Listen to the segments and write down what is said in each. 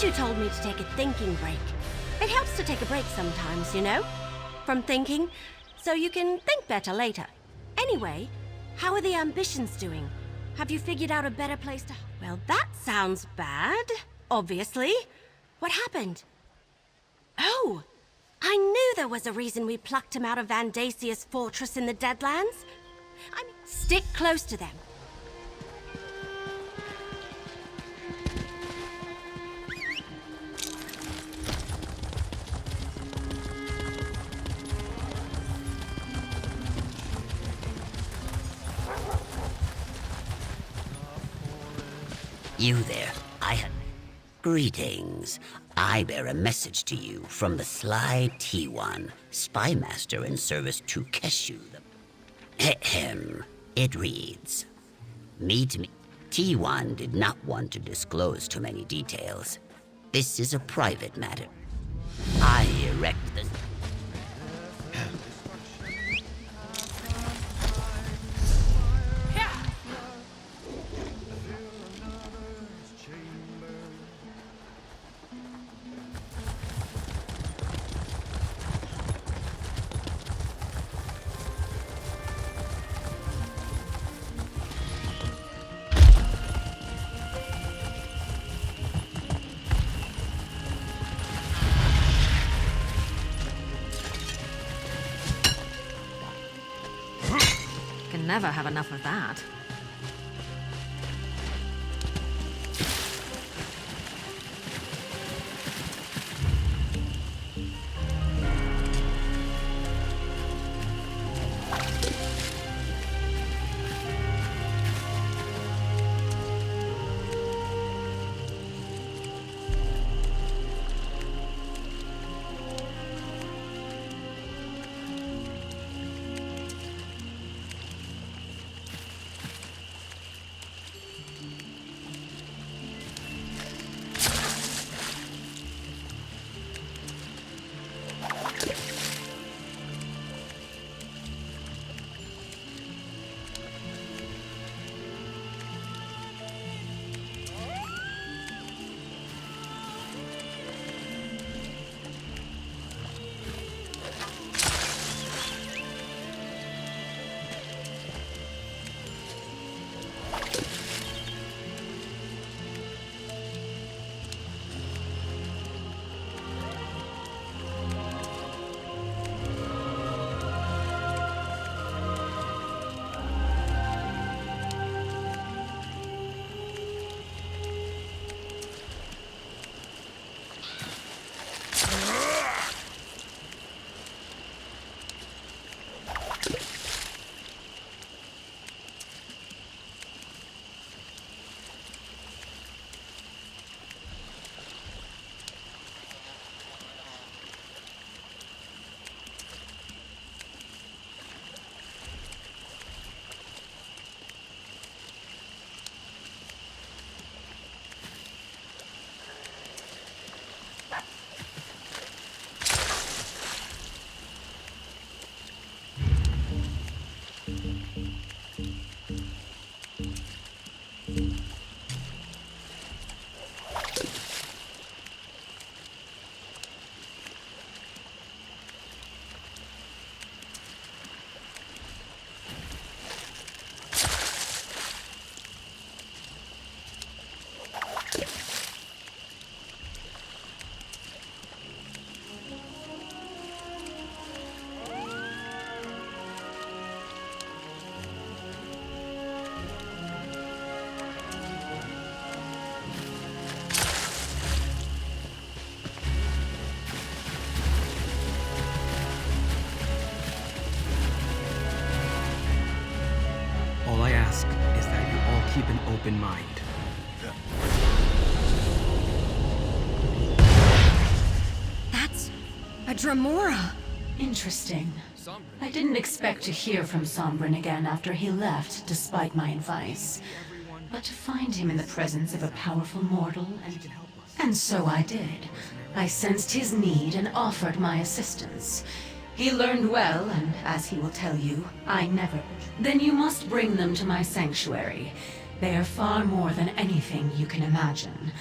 Keshu told me to take a thinking break. It helps to take a break sometimes, you know? From thinking, so you can think better later. Anyway, how are the ambitions doing? Have you figured out a better place to... Well, that sounds bad, obviously. What happened? Oh, I knew there was a reason we plucked him out of Vandasia's fortress in the Deadlands. I mean, stick close to them. You there, Greetings. I bear a message to you from the sly T1, spy master in service to Keshu. Ahem. It reads, Meet me. T1 did not want to disclose too many details. This is a private matter. I erect the... Never have enough of that. All I ask is that you all keep an open mind. That's a Dremora. Interesting. I didn't expect to hear from Sombrin again after he left, despite my advice. But to find him in the presence of a powerful mortal, and so I did. I sensed his need and offered my assistance. He learned well, and as he will tell you, I never... Then you must bring them to my sanctuary. They are far more than anything you can imagine.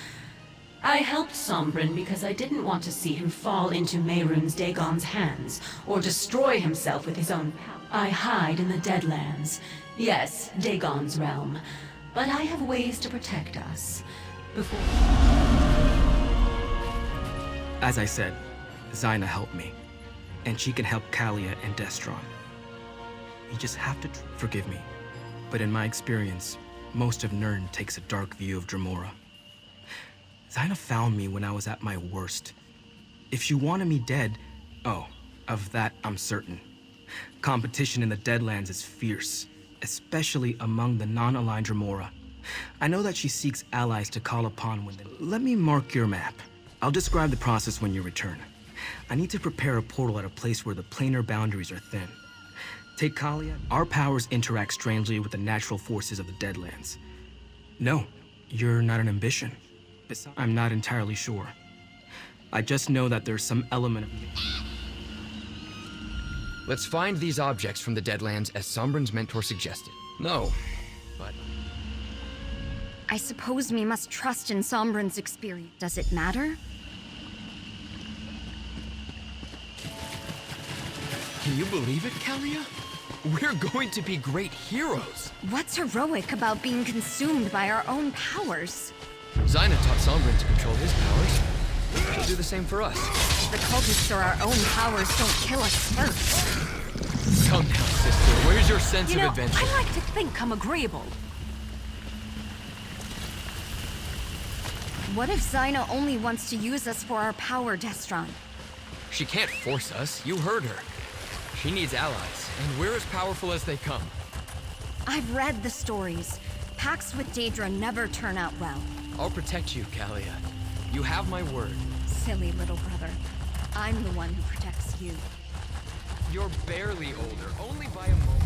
I helped Sombrin because I didn't want to see him fall into Mehrunes Dagon's hands, or destroy himself with his own power. I hide in the Deadlands. Yes, Dagon's realm. But I have ways to protect us. Before... As I said, Zyna helped me. And she can help Kalia and Destron. You just have to forgive me. But in my experience, most of Nirn takes a dark view of Dremora. Zyna found me when I was at my worst. If she wanted me dead, oh, of that I'm certain. Competition in the Deadlands is fierce, especially among the non-aligned Dremora. I know that she seeks allies to call upon when they... Let me mark your map. I'll describe the process when you return. I need to prepare a portal at a place where the planar boundaries are thin. Take Kalia. Our powers interact strangely with the natural forces of the Deadlands. No, you're not an ambition. Besides, I'm not entirely sure. I just know that there's some element of... Let's find these objects from the Deadlands as Sombrin's mentor suggested. No, but... I suppose we must trust in Sombrin's experience. Does it matter? Can you believe it, Kalia? We're going to be great heroes! What's heroic about being consumed by our own powers? Zyna taught Sombrin to control his powers. She'll do the same for us. The cultists or our own powers don't kill us first. Come now, sister. Where's your sense You of know, adventure? I like to think I'm agreeable. What if Zyna only wants to use us for our power, Destron? She can't force us. You heard her. She needs allies, and we're as powerful as they come. I've read the stories. Pacts with Daedra never turn out well. I'll protect you, Kalia. You have my word. Silly little brother. I'm the one who protects you. You're barely older, only by a moment.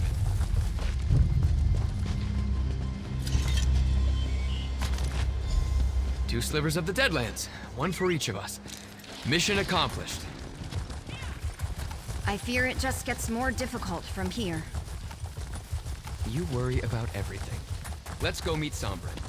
2 slivers of the Deadlands, 1 for each of us. Mission accomplished. I fear it just gets more difficult from here. You worry about everything. Let's go meet Sombrin.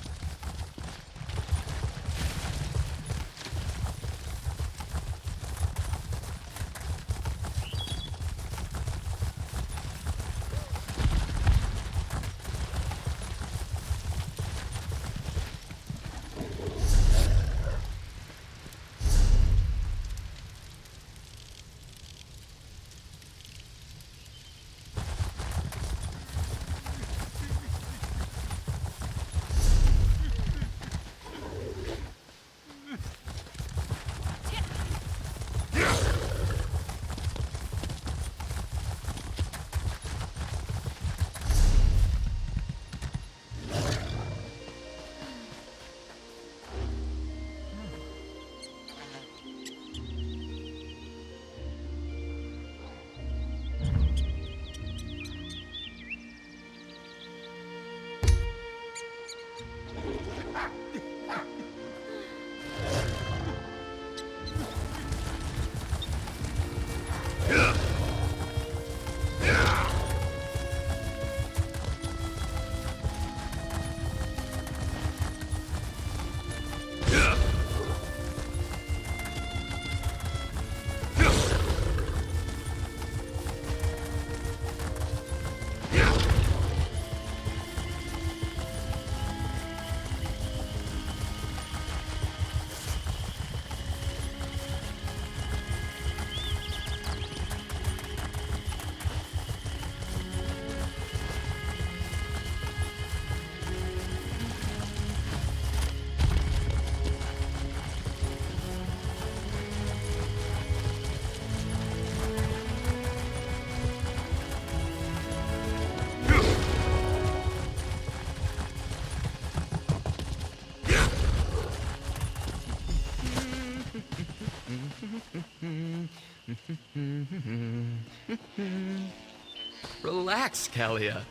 Relax, Kalia.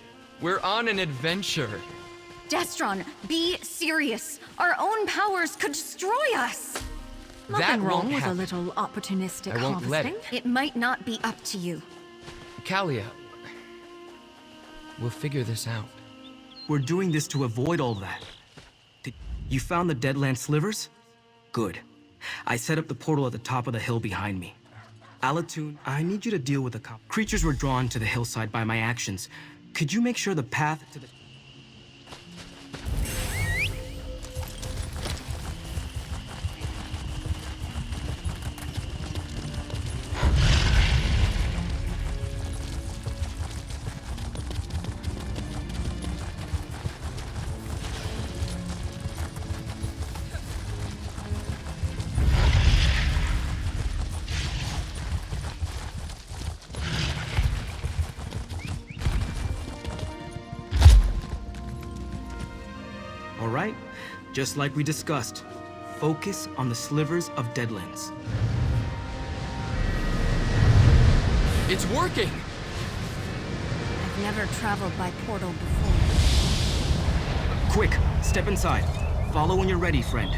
We're on an adventure. Destron, be serious. Our own powers could destroy us. That Nothing wrong won't with happen. a little opportunistic I won't let harvesting. It might not be up to you. Kalia, we'll figure this out. We're doing this to avoid all that. You found the Deadland slivers? Good. I set up the portal at the top of the hill behind me. Alatun, I need you to deal with the creatures were drawn to the hillside by my actions. Could you make sure the path to the... All right, just like we discussed, focus on the slivers of Deadlands. It's working! I've never traveled by portal before. Quick, step inside. Follow when you're ready, friend.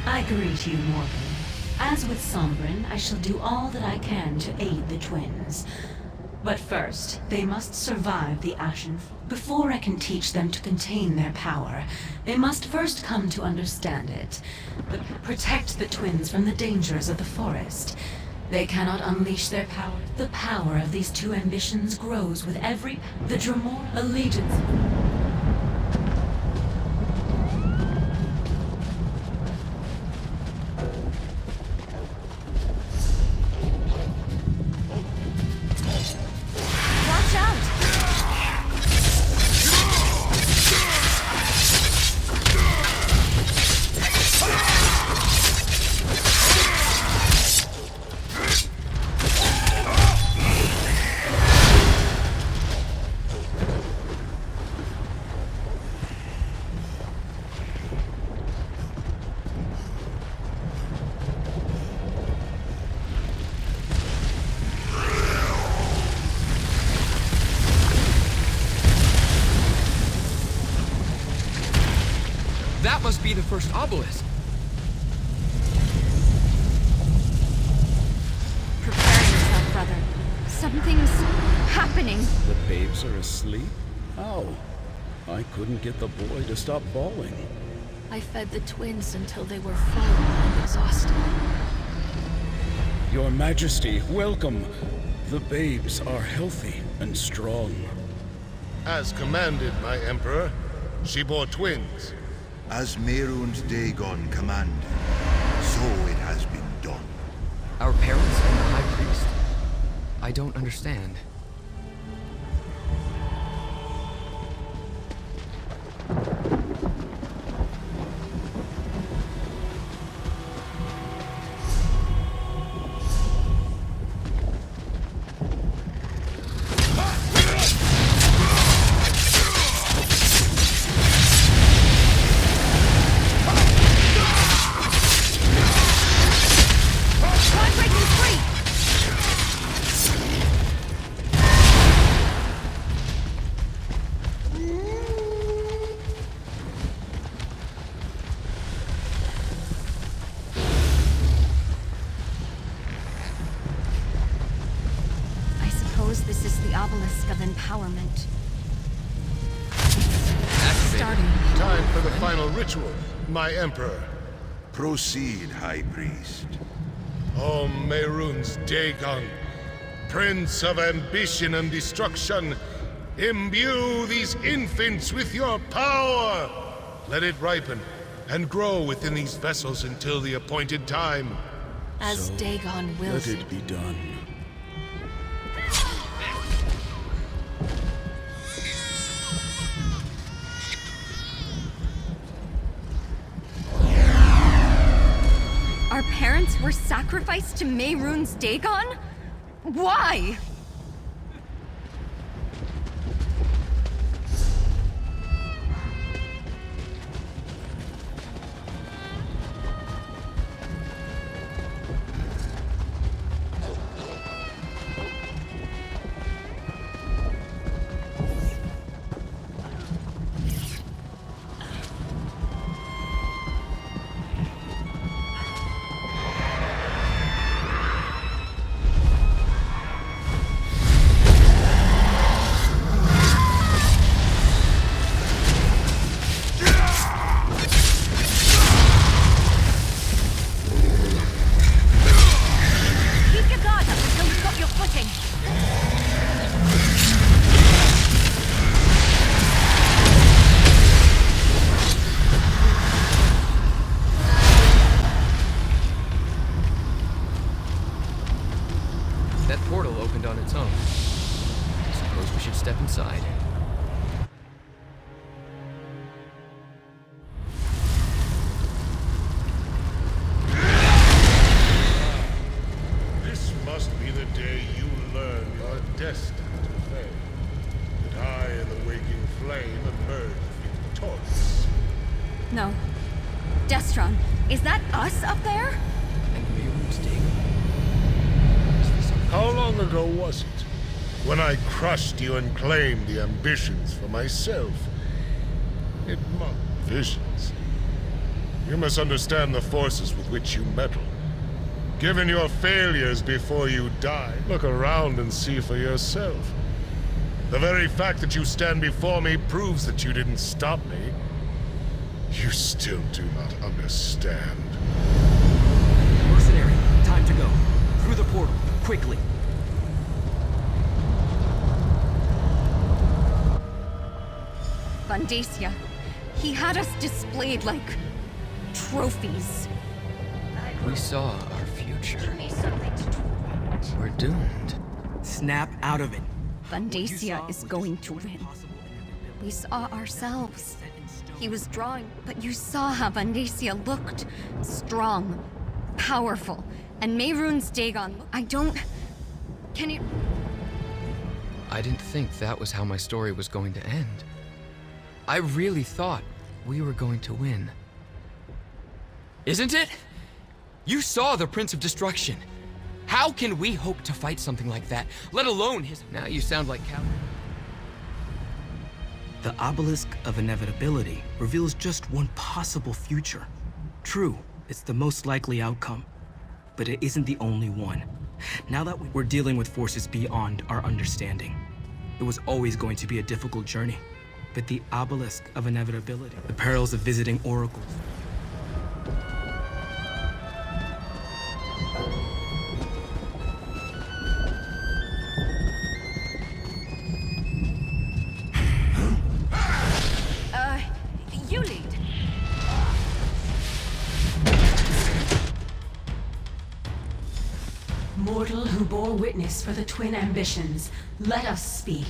I greet you, Morgan. As with Sombrin, I shall do all that I can to aid the twins. But first, they must survive the Ashen. Before I can teach them to contain their power, they must first come to understand it. Protect the twins from the dangers of the forest. They cannot unleash their power. The power of these two ambitions grows with every... The Dremor allegiance... That must be the first obelisk. Prepare yourself, brother. Something's happening. The babes are asleep? How? I couldn't get the boy to stop bawling. I fed the twins until they were full and exhausted. Your Majesty, welcome. The babes are healthy and strong. As commanded, my Emperor. She bore twins. As Mehrunes Dagon commanded, so it has been done. Our parents and the High Priest? I don't understand. This is the obelisk of empowerment. Starting. Time for the final ritual, my Emperor. Proceed, High Priest. O Mehrunes Dagon, Prince of ambition and destruction, imbue these infants with your power! Let it ripen and grow within these vessels until the appointed time. As Dagon wills Let it be done. Our parents were sacrificed to Mehrunes Dagon? Why? That portal opened on its own. Suppose we should step inside. This must be the day you learn you're destined to fail. That I and the waking flame emerge victorious. No. Destron, is that us up there? And Mehrunes dig. How long ago was it? When I crushed you and claimed the ambitions for myself. It must visions. You must understand the forces with which you meddle. Given your failures before you die, look around and see for yourself. The very fact that you stand before me proves that you didn't stop me. You still do not understand. Mercenary, time to go. Through the portal, quickly. Vandacia. He had us displayed like trophies. We saw our future. We're doomed. Snap out of it. Vandacia is going to win. We saw ourselves. He was drawing, but you saw how Vandacia looked. Strong, powerful, and Mehrunes Dagon. Can you... I didn't think that was how my story was going to end. I really thought we were going to win. Isn't it? You saw the Prince of Destruction. How can we hope to fight something like that, let alone his... Now you sound like Cal... The obelisk of inevitability reveals just one possible future. True, it's the most likely outcome, but it isn't the only one. Now that we're dealing with forces beyond our understanding, it was always going to be a difficult journey. But the obelisk of inevitability, the perils of visiting oracles, You lead. Mortal who bore witness for the twin ambitions, let us speak.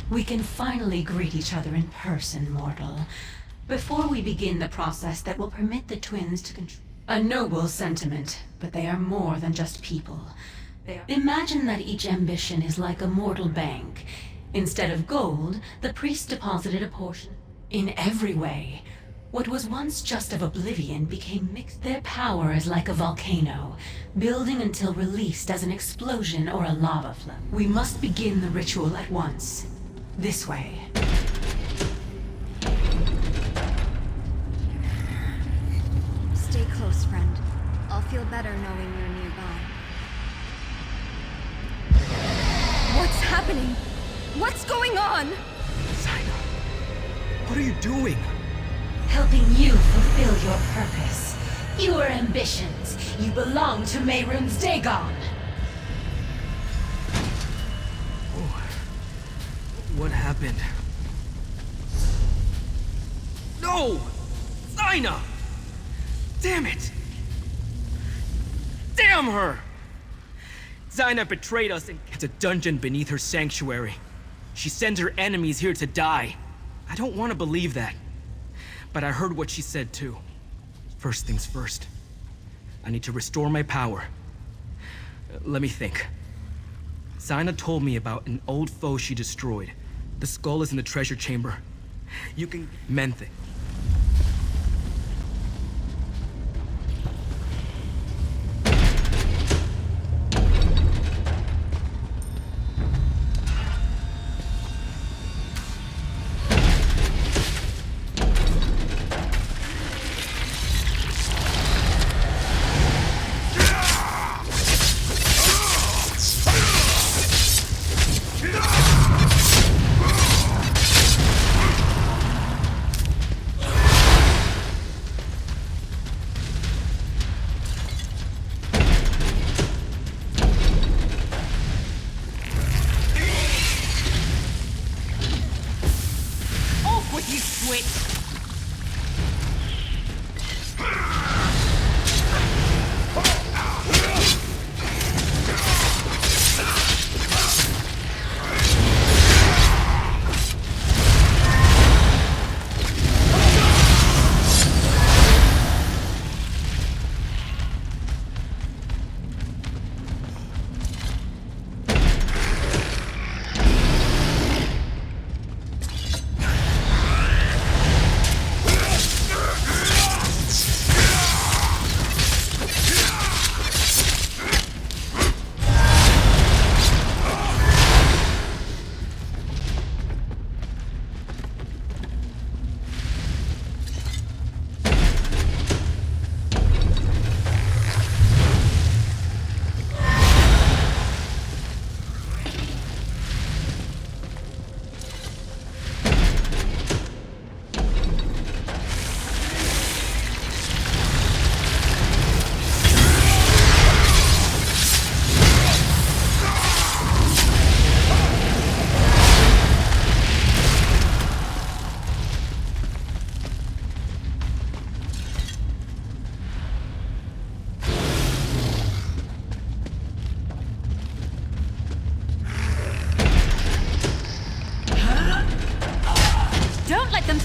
We can finally greet each other in person, mortal. Before we begin the process that will permit the twins to control... A noble sentiment, but they are more than just people. Imagine that each ambition is like a mortal bank. Instead of gold, the priest deposited a portion. In every way, what was once just of oblivion became mixed. Their power is like a volcano, building until released as an explosion or a lava flow. We must begin the ritual at once. This way. Stay close, friend. I'll feel better knowing you're nearby. What's happening? What's going on? Zaina, what are you doing? Helping you fulfill your purpose. Your ambitions. You belong to Mehrunes Dagon. What happened? No! Zaina! Damn it! Damn her! Zaina betrayed us and kept a dungeon beneath her sanctuary. She sends her enemies here to die. I don't want to believe that. But I heard what she said too. First things first. I need to restore my power. Let me think. Zaina told me about an old foe she destroyed. The skull is in the treasure chamber. You can... Menthe.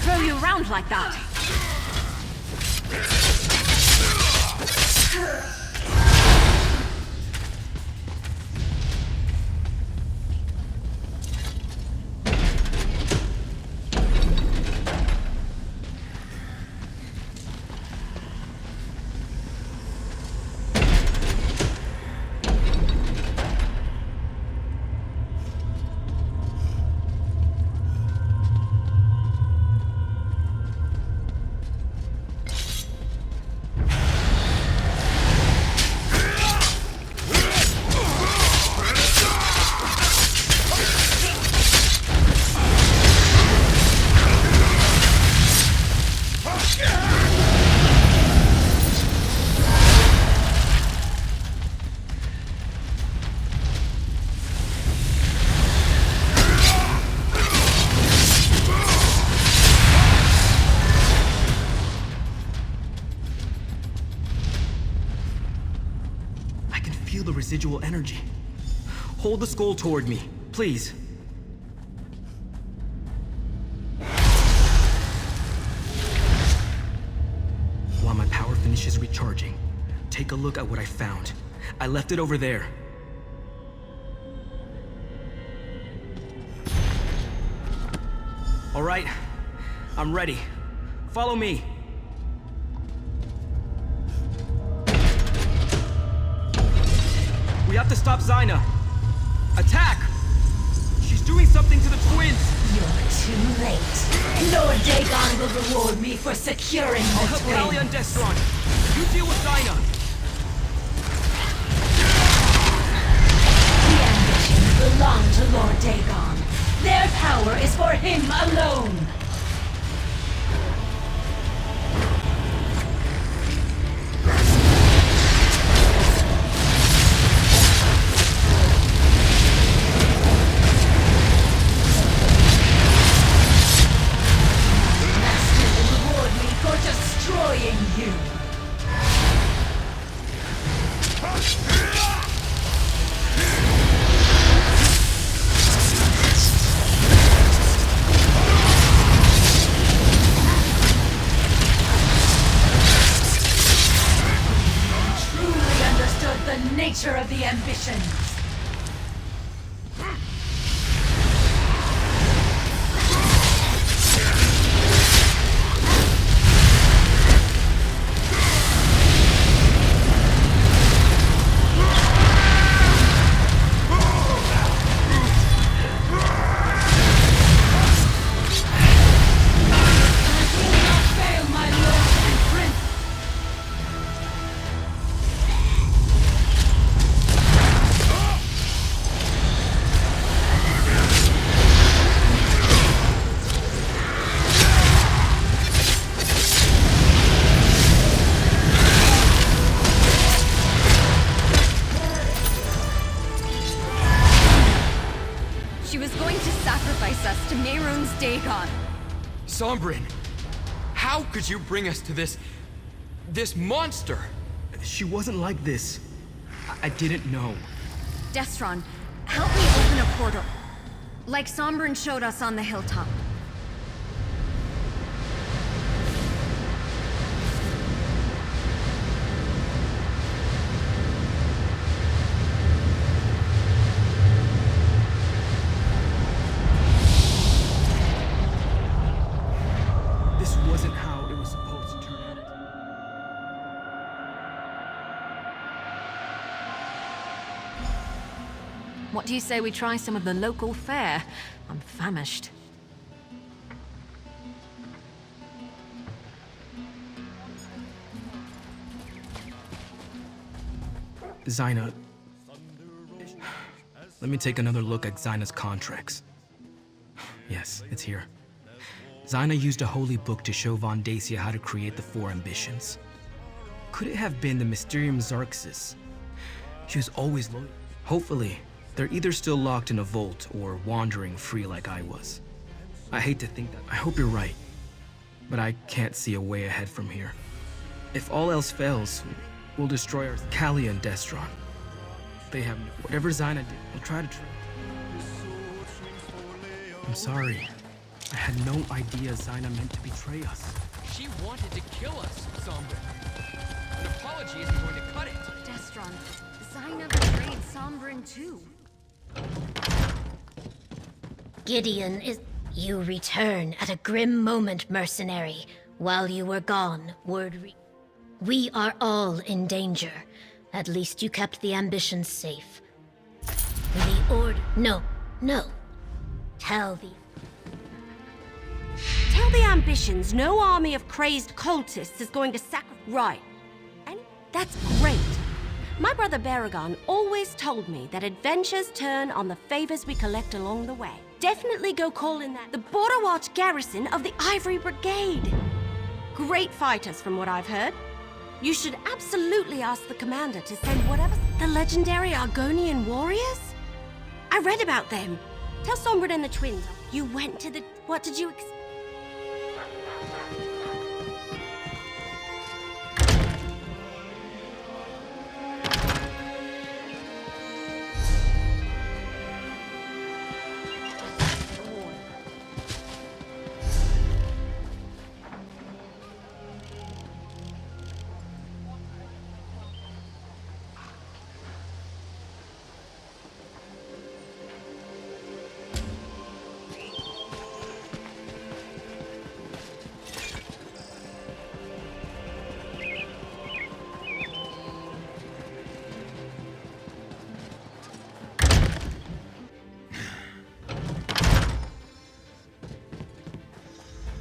throw you around like that. Feel the residual energy. Hold the skull toward me, please. While my power finishes recharging, take a look at what I found. I left it over there. All right, I'm ready. Follow me. We have to stop Zyna. Attack! She's doing something to the twins! You're too late. Lord Dagon will reward me for securing I'll the help twins. Kalia and Destron. You deal with Zyna. The ambitions belong to Lord Dagon. Their power is for him alone. Nature of the ambitions. Dagon. Sombrin, how could you bring us to this monster? She wasn't like this. I didn't know. Destron, help me open a portal. Like Sombrin showed us on the hilltop. This wasn't how it was supposed to turn out. What do you say we try some of the local fare? I'm famished. Zyna. Let me take another look at Zyna's contracts. Yes, it's here. Zyna used a holy book to show Von Dacia how to create the 4 ambitions. Could it have been the Mysterium Xarxis? She was always loyal. Hopefully, they're either still locked in a vault or wandering free like I was. I hate to think that. I hope you're right, but I can't see a way ahead from here. If all else fails, we'll destroy our Kalia and Destron. They have whatever Zyna did. We'll try to. I'm sorry. I had no idea Zaina meant to betray us. She wanted to kill us, Sombra. An apology isn't going to cut it. Destron, Zaina betrayed Sombrin too. Gideon is... You return at a grim moment, mercenary. While you were gone, we are all in danger. At least you kept the ambitions safe. The order... No. Tell the ambitions no army of crazed cultists is going to sacrifice... Right. And that's great. My brother Baragon always told me that adventures turn on the favors we collect along the way. Definitely go call in the Border Watch garrison of the Ivory Brigade. Great fighters from what I've heard. You should absolutely ask the commander to send whatever... The legendary Argonian warriors? I read about them. Tell Sombra and the twins. You went to the... What did you...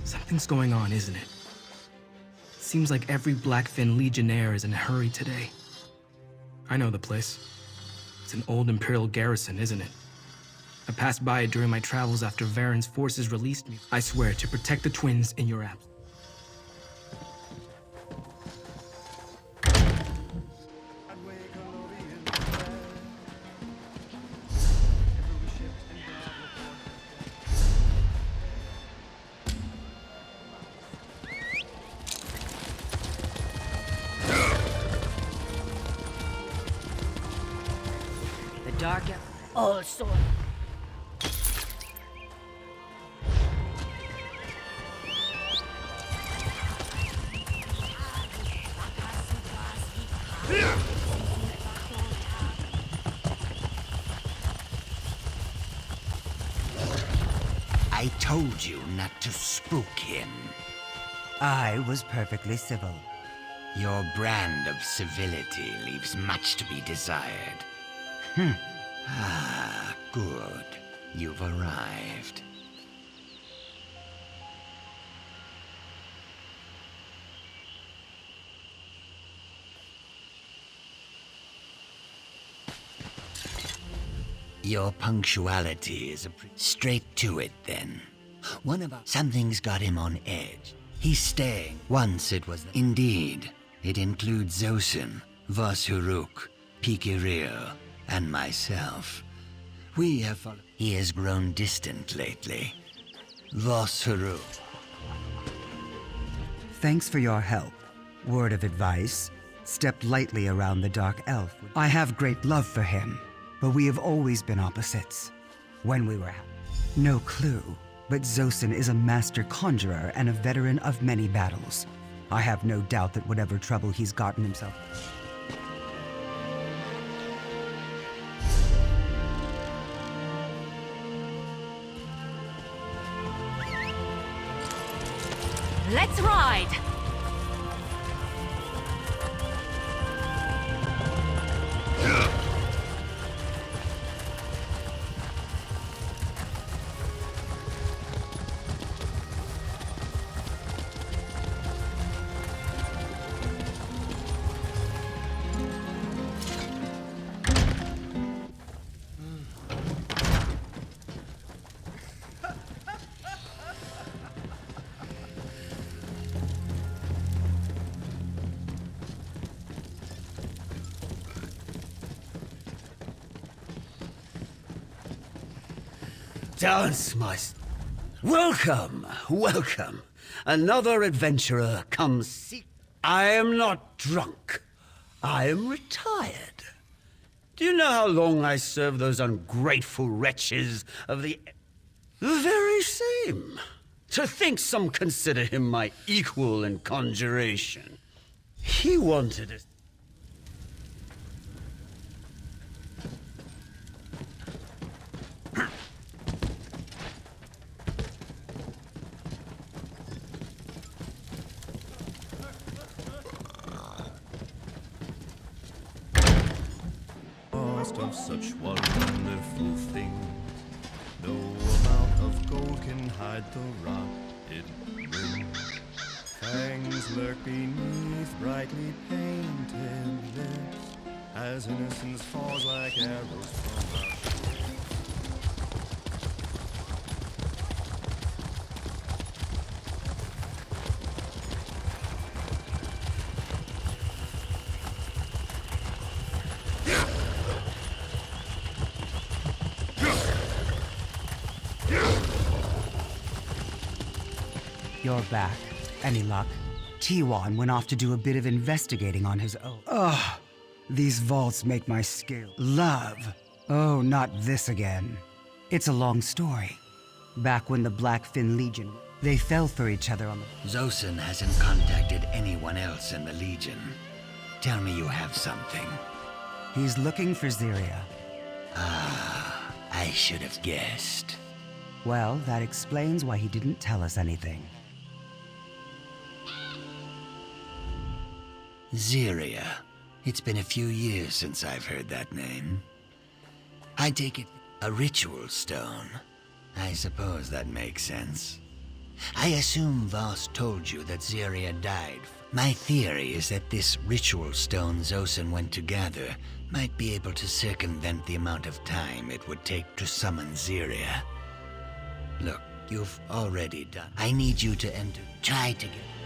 Something's going on, isn't it? Seems like every Blackfin Legionnaire is in a hurry today. I know the place. It's an old Imperial garrison, isn't it? I passed by it during my travels after Varen's forces released me. I swear to protect the twins in your absence. Darker. all sorts. I told you not to spook him. I was perfectly civil. Your brand of civility leaves much to be desired. Ah, good. You've arrived. Your punctuality is straight to it, then. Something's got him on edge. He's staying. Once it was... Indeed. It includes Zosin, Voshuruk, Pikirir, and myself. We have followed... He has grown distant lately. Voshuruk. Thanks for your help. Word of advice, step lightly around the Dark Elf. I have great love for him, but we have always been opposites. When we were... No clue, but Zosin is a master conjurer and a veteran of many battles. I have no doubt that whatever trouble he's gotten himself... Let's ride! Dance, my... Welcome, welcome. Another adventurer comes see... I am not drunk. I am retired. Do you know how long I served those ungrateful wretches of the... The very same. To think some consider him my equal in conjuration. He wanted it. Of such wonderful things, no amount of gold can hide the rock it brings. Fangs lurk beneath brightly painted lips, as innocence falls like arrows from our You're back. Any luck? T1 went off to do a bit of investigating on his own. Ugh! These vaults make my skill. Love! Oh, not this again. It's a long story. Back when the Blackfin Legion, they fell for each other on the... Zosin hasn't contacted anyone else in the Legion. Tell me you have something. He's looking for Zyria. Ah, I should have guessed. Well, that explains why he didn't tell us anything. Zyria. It's been a few years since I've heard that name. I take it a ritual stone. I suppose that makes sense. I assume Voss told you that Zyria died. My theory is that this ritual stone Zosin went to gather might be able to circumvent the amount of time it would take to summon Zyria. Look, you've already done. I need you to enter. Try to get...